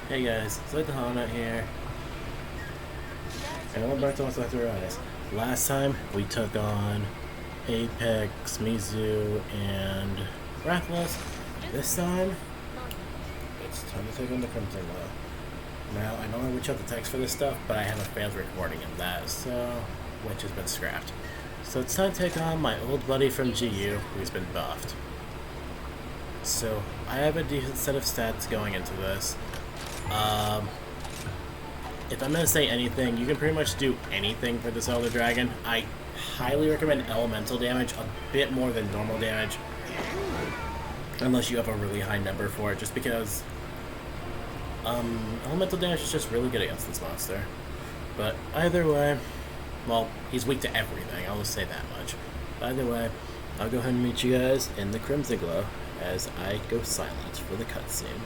Hey guys, it's like the Hana here, and welcome back to What's After Rise. Last time we took on Apex, Mhgu, and Rathless. This time, it's time to take on the Crimson Comet. Now, I normally would check the text for this stuff, but I haven't failed recording in that, which has been scrapped. So it's time to take on my old buddy from Mhgu, who's been buffed. So, I have a decent set of stats going into this. If I'm going to say anything, you can pretty much do anything for this Elder Dragon. I highly recommend elemental damage, a bit more than normal damage, unless you have a really high number for it, just because elemental damage is just really good against this monster. But either way, well, he's weak to everything, I'll just say that much. Either way, I'll go ahead and meet you guys in the Crimson Glow as I go silent for the cutscene.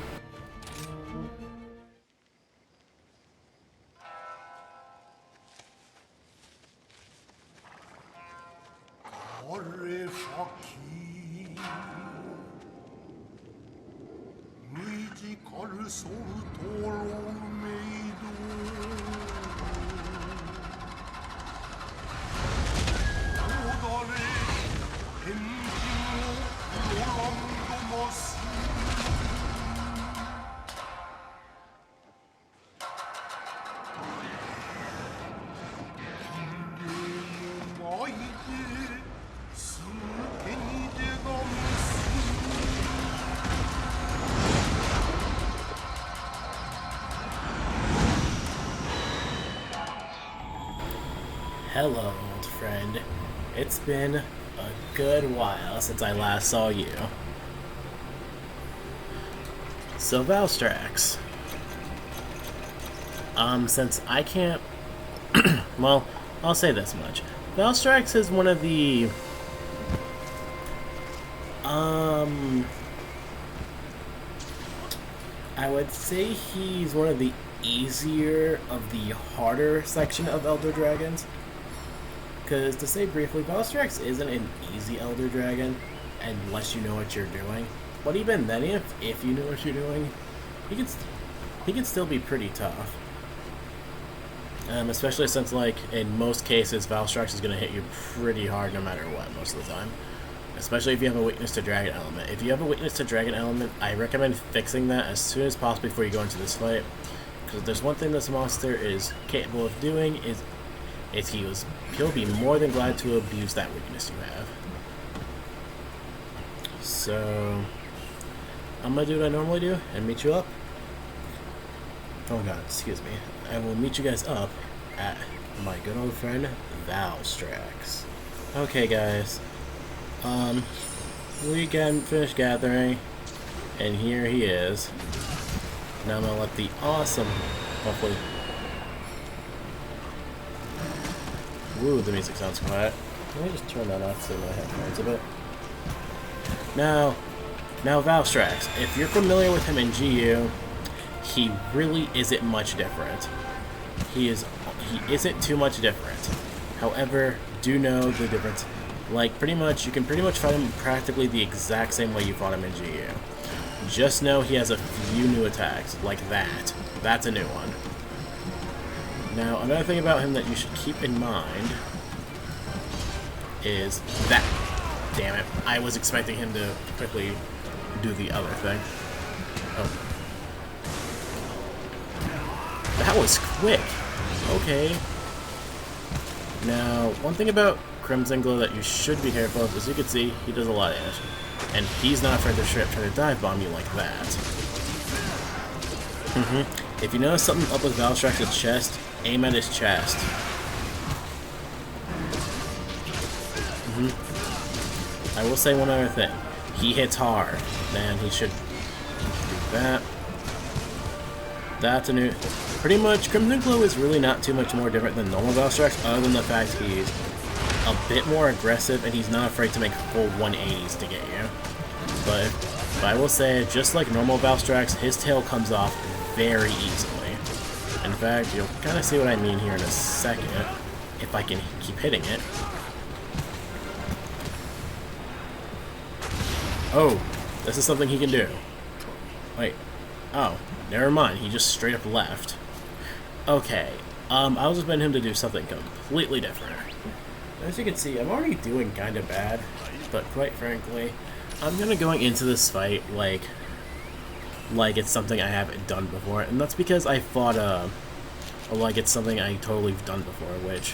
Hello, old friend. It's been a good while since I last saw you. So, Valstrax. Since I can't... well, I'll say this much. Valstrax is one of the... I would say he's one of the easier of the harder section of Elder Dragons. Because, to say briefly, Valstrax isn't an easy Elder Dragon, unless you know what you're doing. But even then, if you know what you're doing, he can still be pretty tough. Especially since, like, in most cases, Valstrax is going to hit you pretty hard no matter what, most of the time. Especially if you have a weakness to Dragon Element. If you have a weakness to Dragon Element, I recommend fixing that as soon as possible before you go into this fight. Because if there's one thing this monster is capable of doing, is he'll be more than glad to abuse that weakness you have. So, I'm gonna do what I normally do and meet you up. Oh god, excuse me. I will meet you guys up at my good old friend Valstrax. Okay, guys. We finished gathering, and here he is. Now I'm gonna let the awesome, hopefully. Woo, the music sounds quiet. Let me just turn that off so my headphones a bit. Now Valstrax, if you're familiar with him in GU, he really isn't much different. He isn't too much different. However, do know the difference. Like, you can pretty much fight him practically the exact same way you fought him in GU. Just know he has a few new attacks, like that. That's a new one. Now, another thing about him that you should keep in mind is that... Damn it. I was expecting him to quickly do the other thing. Oh. That was quick. Okay. Now, one thing about Crimson Glow that you should be careful of, as you can see, he does a lot of damage. And he's not afraid to straight up try to dive bomb you like that. If you notice something up with Valstrax's chest, aim at his chest. I will say one other thing. He hits hard. Man, he should do that. That's a new... Pretty much, Crimson Glow is really not too much more different than normal Valstrax, other than the fact he's a bit more aggressive and he's not afraid to make full 180s to get you. But I will say, just like normal Valstrax, his tail comes off very easily. In fact, you'll kind of see what I mean here in a second, if I can keep hitting it. Oh, this is something he can do. Wait. Oh. Never mind, he just straight up left. Okay, I was expecting him to do something completely different. As you can see, I'm already doing kind of bad, but quite frankly, I'm gonna going into this fight like it's something I haven't done before, and that's because I fought like it's something I totally done before. Which,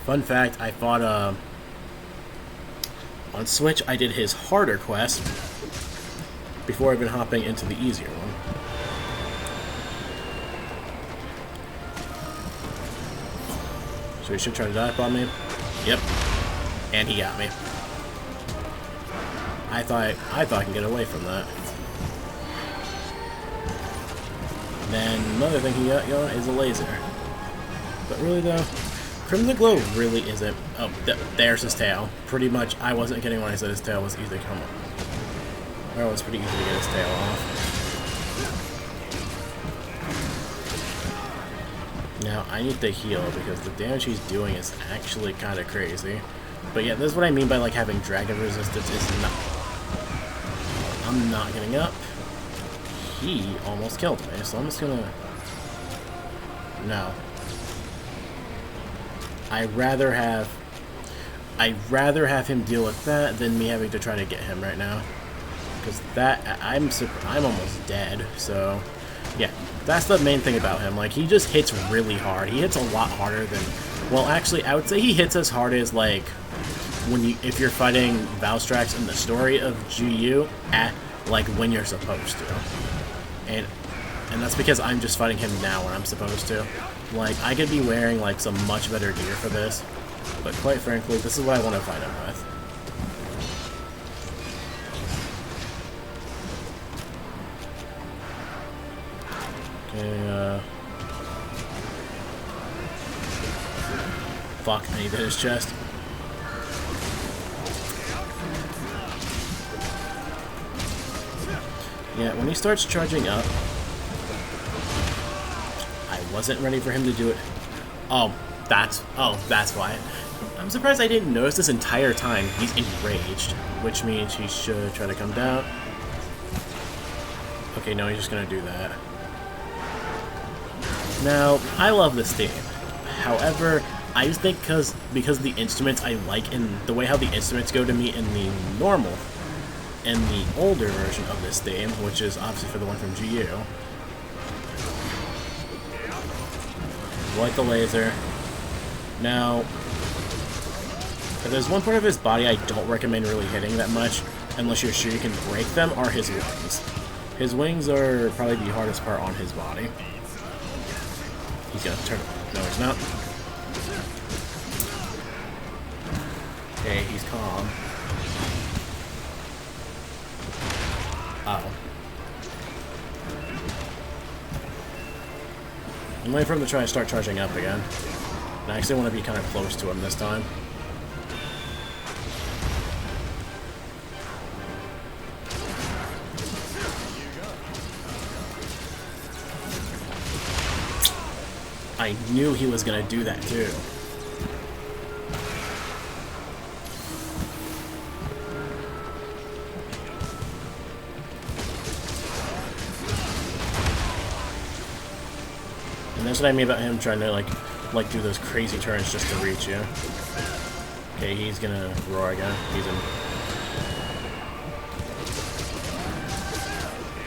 fun fact, I fought on Switch. I did his harder quest before I've been hopping into the easier one. So he should try to dive on me. Yep. And he got me. I thought I could get away from that. Then another thing he got going is a laser. But really though, Crimson Glow really isn't. Oh, there's his tail. Pretty much, I wasn't kidding when I said his tail was easy to come up. Well, it's pretty easy to get his tail off. Now, I need to heal because the damage he's doing is actually kind of crazy. But yeah, this is what I mean by like having dragon resistance is not... I'm not getting up. He almost killed me, so I'm just gonna... No. I'd rather have him deal with that than me having to try to get him right now. Because that... I'm almost dead, so... Yeah, that's the main thing about him. Like, he just hits really hard. He hits a lot harder than... Well, actually, I would say he hits as hard as, like, if you're fighting Valstrax in the story of Mhgu when you're supposed to. And that's because I'm just fighting him now when I'm supposed to. Like, I could be wearing, like, some much better gear for this. But quite frankly, this is what I want to fight him with. Okay, fuck, I need to hit his chest. Yeah, when he starts charging up, I wasn't ready for him to do it. Oh, that's why. I'm surprised I didn't notice this entire time. He's enraged, which means he should try to come down. Okay, no, he's just gonna do that. Now, I love this theme. However, I just think because the instruments I like and the way how the instruments go to me in the normal and the older version of this theme, which is obviously for the one from Mhgu. Like the laser. Now, if there's one part of his body I don't recommend really hitting that much, unless you're sure you can break them, are his wings. His wings are probably the hardest part on his body. He's gonna turn. No, he's not. Okay, he's calm. Uh-oh. I'm waiting for him to try and start charging up again. And I actually want to be kind of close to him this time. I knew he was gonna do that too. And that's what I mean about him trying to like do those crazy turns just to reach you. Okay, he's gonna roar again. He's in.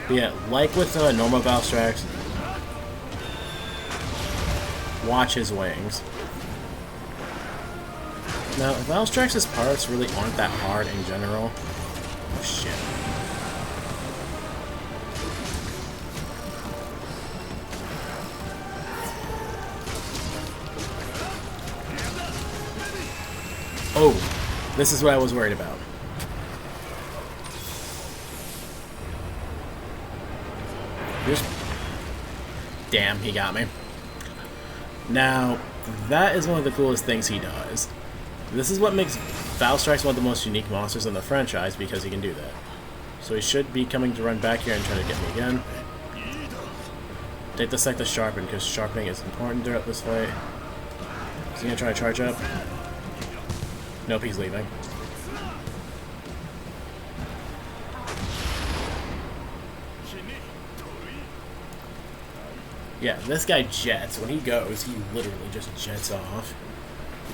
But yeah, like with normal Valstrax, watch his wings. Now, Valstrax's parts really aren't that hard in general. Oh shit. Oh, this is what I was worried about. Damn, he got me. Now, that is one of the coolest things he does. This is what makes Valstrax one of the most unique monsters in the franchise, because he can do that. So he should be coming to run back here and try to get me again. Take the sec to sharpen, because sharpening is important throughout this fight. Is he going to try to charge up? Nope, he's leaving. Yeah, this guy jets. When he goes, he literally just jets off.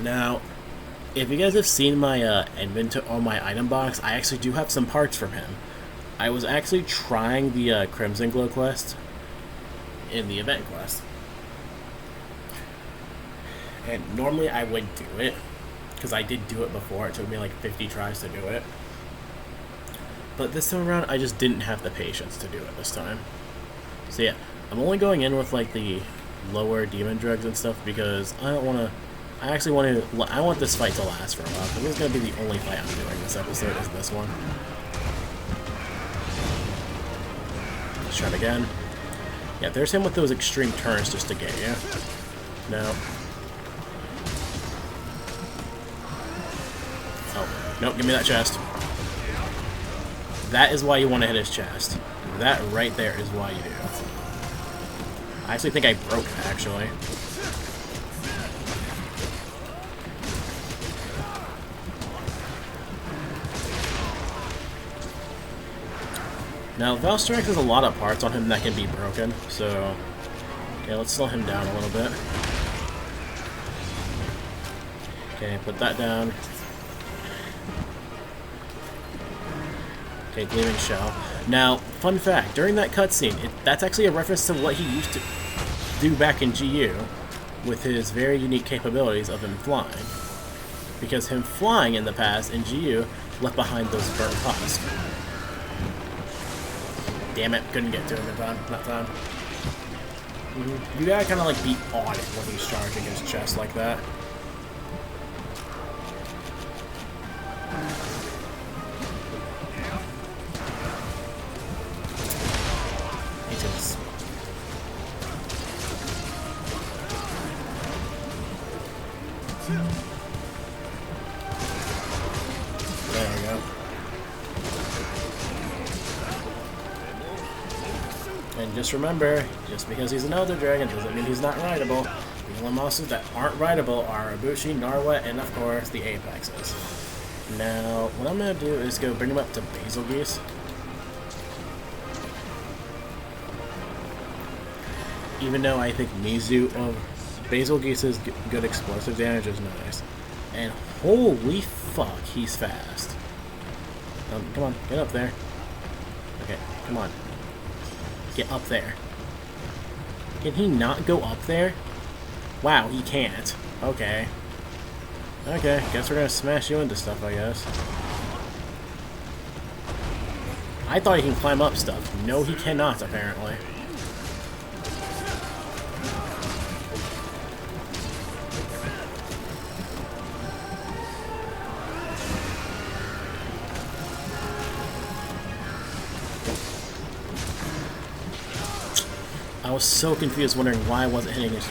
Now, if you guys have seen my inventory or my item box, I actually do have some parts from him. I was actually trying the Crimson Glow quest in the event quest. And normally I would do it, because I did do it before. It took me like 50 tries to do it. But this time around, I just didn't have the patience to do it this time. So yeah, I'm only going in with like the lower demon drugs and stuff because I don't want to. I want this fight to last for a while. This is going to be the only fight I'm doing this episode, is this one. Let's try it again. Yeah, there's him with those extreme turns just to get you. No. Oh, nope, give me that chest. That is why you want to hit his chest. That right there is why you do. I actually think I broke it, actually. Now, Valstrax has a lot of parts on him that can be broken, so... Okay, let's slow him down a little bit. Okay, put that down. Okay, Gleaming Shell. Now, fun fact, during that cutscene, that's actually a reference to what he used to do back in GU with his very unique capabilities of him flying. Because him flying in the past in GU left behind those burnt husks. Damn it, couldn't get to him in time. Not time. You gotta kind of like be on it when he's charging his chest like that. There we go. And just remember, just because he's an Elder Dragon doesn't mean he's not rideable. The only monsters that aren't rideable are Ibushi, Narwa, and of course the Apexes. Now, what I'm going to do is go bring him up to Basilgeuse. Even though I think Basilgeuse's good explosive damage is nice. And holy fuck, he's fast. Come on, get up there. Okay, come on. Get up there. Can he not go up there? Wow, he can't. Okay. Okay, guess we're gonna smash you into stuff, I guess. I thought he can climb up stuff. No, he cannot, apparently. I was so confused, wondering why I wasn't hitting his...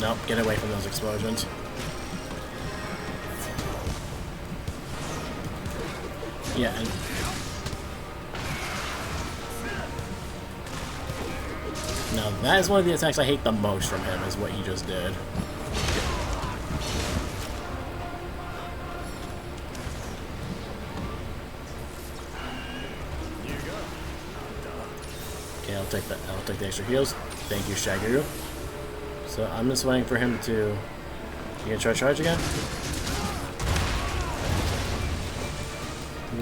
Nope, get away from those explosions. Yeah, and... Now, that is one of the attacks I hate the most from him, is what he just did. Okay, I'll take that. I'll take the extra heals. Thank you, Mhgu. So I'm just waiting for him to... You gonna try to charge again?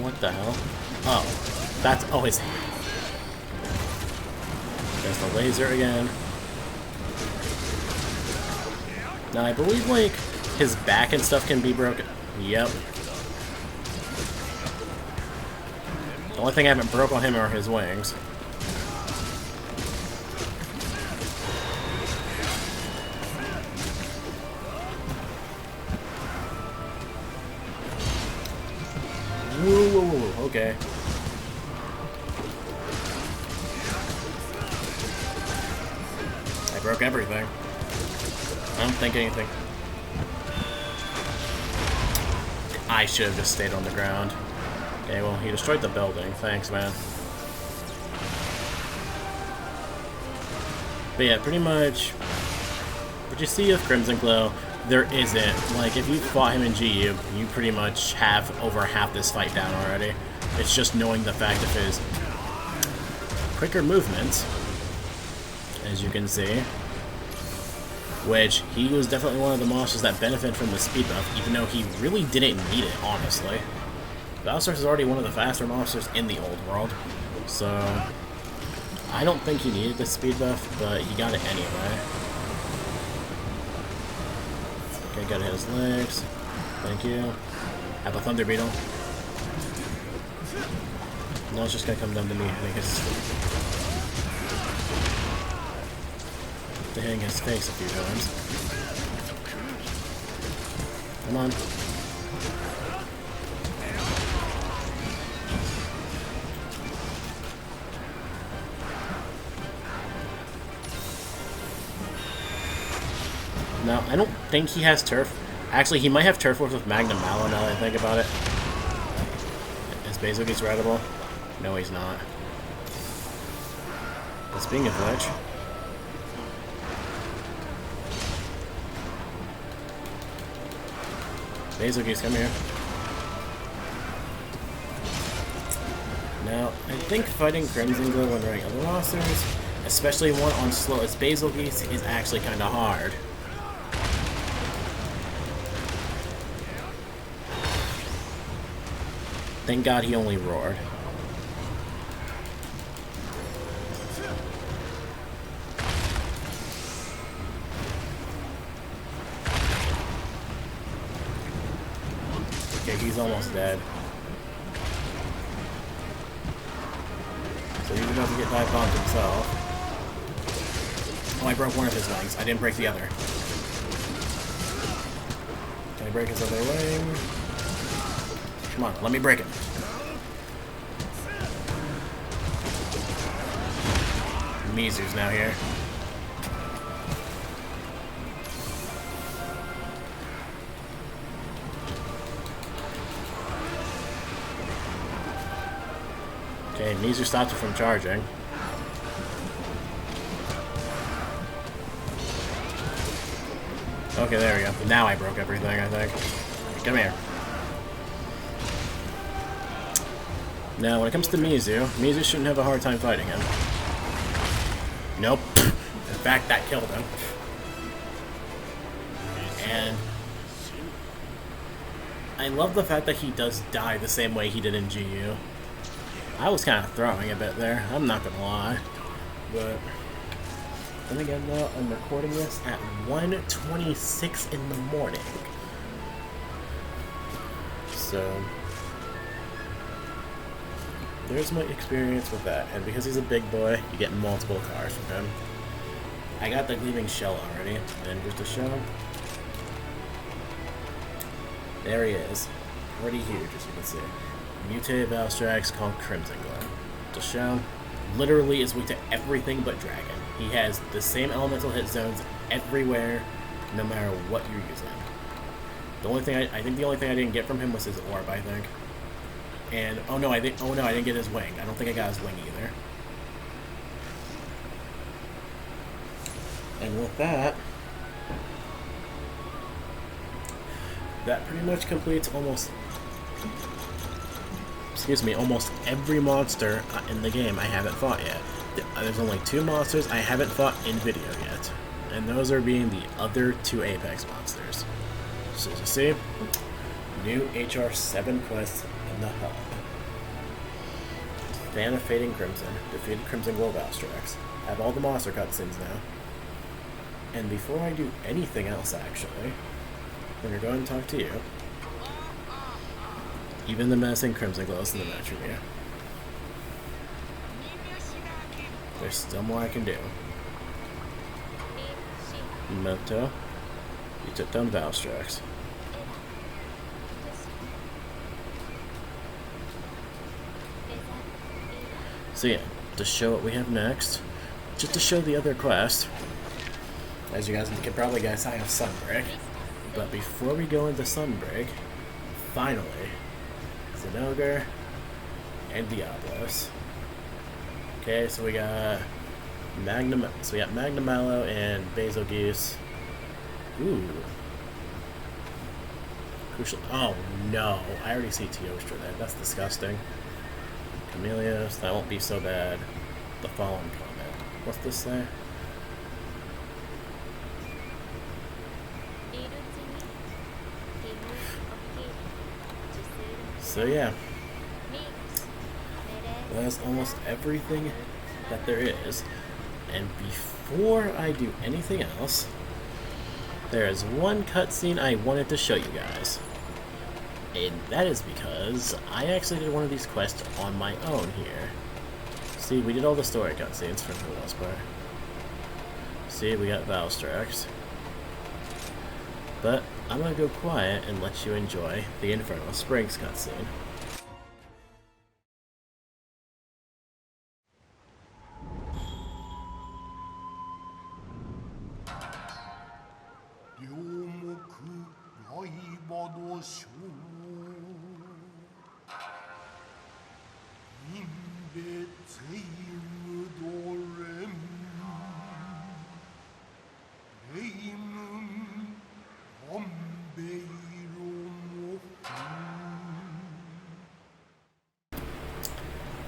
What the hell? Oh, that's... Oh, his... There's the laser again. Now I believe like his back and stuff can be broken. Yep. The only thing I haven't broke on him are his wings. Whoa, okay. I broke everything. I don't think anything. I should have just stayed on the ground. Okay, well, he destroyed the building. Thanks, man. But yeah, pretty much what you see with Crimson Glow, there isn't. Like, if you fought him in GU, you pretty much have over half this fight down already. It's just knowing the fact of his... quicker movement, as you can see. Which, he was definitely one of the monsters that benefited from the speed buff, even though he really didn't need it, honestly. Valstrax is already one of the faster monsters in the old world, so I don't think he needed the speed buff, but he got it anyway. Okay, gotta hit his legs. Thank you. Have a Thunder Beetle. No, it's just gonna come down to me hitting his face a few times. Come on. No, I don't think he has Turf. Actually, he might have Turf Wars with Magnum Mallow now that I think about it. Is Bazoge's readable? No, he's not. But speaking of which... Bazoge's, come here. Now, I think fighting Crimson Glow when running other monsters, especially one on slow as Bazoge's, is actually kind of hard. Thank God he only roared. Okay, he's almost dead. So he's about to get dive bombed himself. Oh, I broke one of his wings. I didn't break the other. Can I break his other wing? Come on, let me break it. Mhgu's now here. Okay, Mhgu stopped it from charging. Okay, there we go. Now I broke everything, I think. Come here. Now, when it comes to Mhgu shouldn't have a hard time fighting him. Nope. In fact, that killed him. And I love the fact that he does die the same way he did in GU. I was kind of throwing a bit there, I'm not gonna lie. But then again though, I'm recording this at 1:26 in the morning. So there's my experience with that, and because he's a big boy, you get multiple cars from him. I got the Gleaming Shell already, and just to show, there he is. Pretty huge, as you can see. Mutated Valstrax called Crimson Glow. To show, literally is weak to everything but Dragon. He has the same elemental hit zones everywhere, no matter what you're using. The only thing I think the only thing I didn't get from him was his orb, I think. And oh no, I didn't get his wing. I don't think I got his wing either. And with that pretty much completes almost every monster in the game I haven't fought yet. There's only 2 monsters I haven't fought in video yet, and those are being the other 2 Apex monsters. So as you see, new HR7 quests in the hub. Fan of Fading Crimson, defeated Crimson Glow Valstrax. Have all the monster cutscenes now. And before I do anything else, actually, I'm gonna go ahead and talk to you. Even the menacing Crimson Glow is in the match with you. There's still more I can do. Mhgu, you took down Valstrax. So yeah, to show what we have next, just to show the other quest, as you guys can probably guess, I have Sunbreak. But before we go into Sunbreak, finally, Zinogre and Diablos. Okay, so we got Magnum Mallow and Bazoge's. Ooh. Crucial. Oh no, I already see Teostra there. That's disgusting. Chameleos, that won't be so bad. the fallen comet. What's this say? So yeah, that's almost everything that there is. And before I do anything else, there is one cutscene I wanted to show you guys. And that is because I actually did one of these quests on my own here. See, we did all the story cutscenes for the most part. See, we got Valstrax. But I'm gonna go quiet and let you enjoy the Infernal Springs cutscene.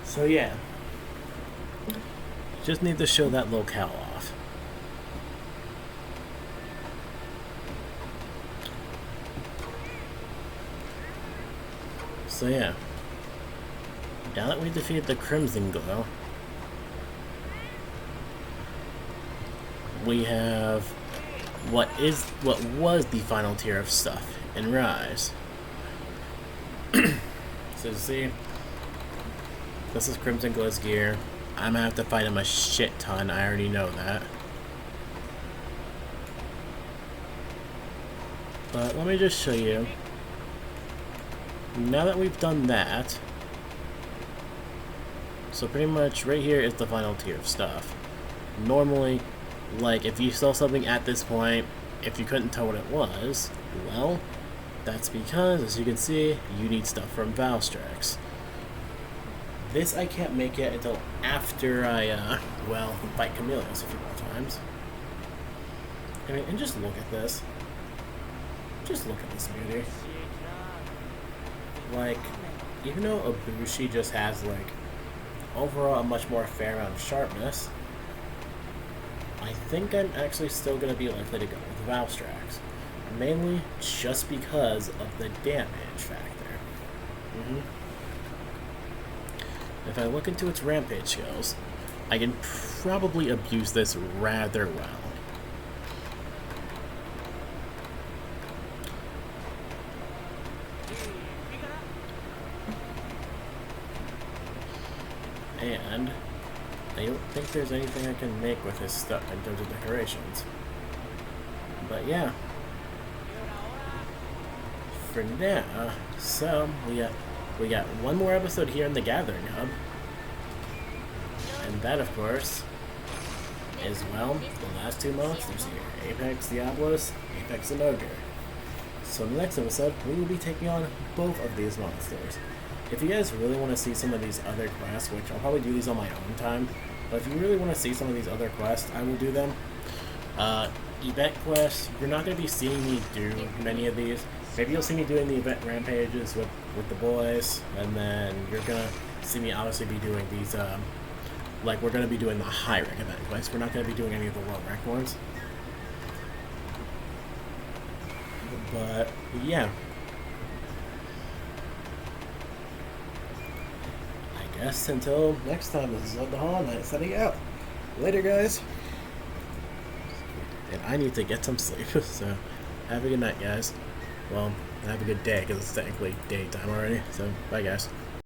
So yeah, just need to show that locale off. So yeah, now that we defeated the Crimson Glow, we have what was the final tier of stuff in Rise. So see, this is Crimson Glow's gear. I'm gonna have to fight him a shit ton, I already know that. But let me just show you. Now that we've done that, so pretty much right here is the final tier of stuff. Normally, like if you saw something at this point, if you couldn't tell what it was, well, that's because, as you can see, you need stuff from Valstrax. This I can't make yet until after I, well, fight Chameleos a few more times. I mean, and just look at this. Just look at this beauty. Like, even though Ibushi just has, like, overall a much more fair amount of sharpness, I think I'm actually still going to be likely to go with Valstrax. Mainly just because of the damage factor. If I look into its rampage skills, I can probably abuse this rather well. And I don't think there's anything I can make with his stuff in terms of decorations. But yeah. For now, so we got one more episode here in the Gathering Hub. And that, of course, is, well, the last two monsters here. Apex Diablos, Apex and Mhgu. So in the next episode, we will be taking on both of these monsters. If you guys really want to see some of these other quests, which I'll probably do these on my own time, but if you really want to see some of these other quests, I will do them. Event quests, you're not going to be seeing me do many of these. Maybe you'll see me doing the event rampages with the boys, and then you're going to see me obviously be doing these, like we're going to be doing the high rank event quests. We're not going to be doing any of the low rank ones. But, yeah. I guess until next time, this is the Hall Knight setting out. Later, guys. And I need to get some sleep, so have a good night, guys. Well, have a good day, because it's technically daytime already, so bye, guys.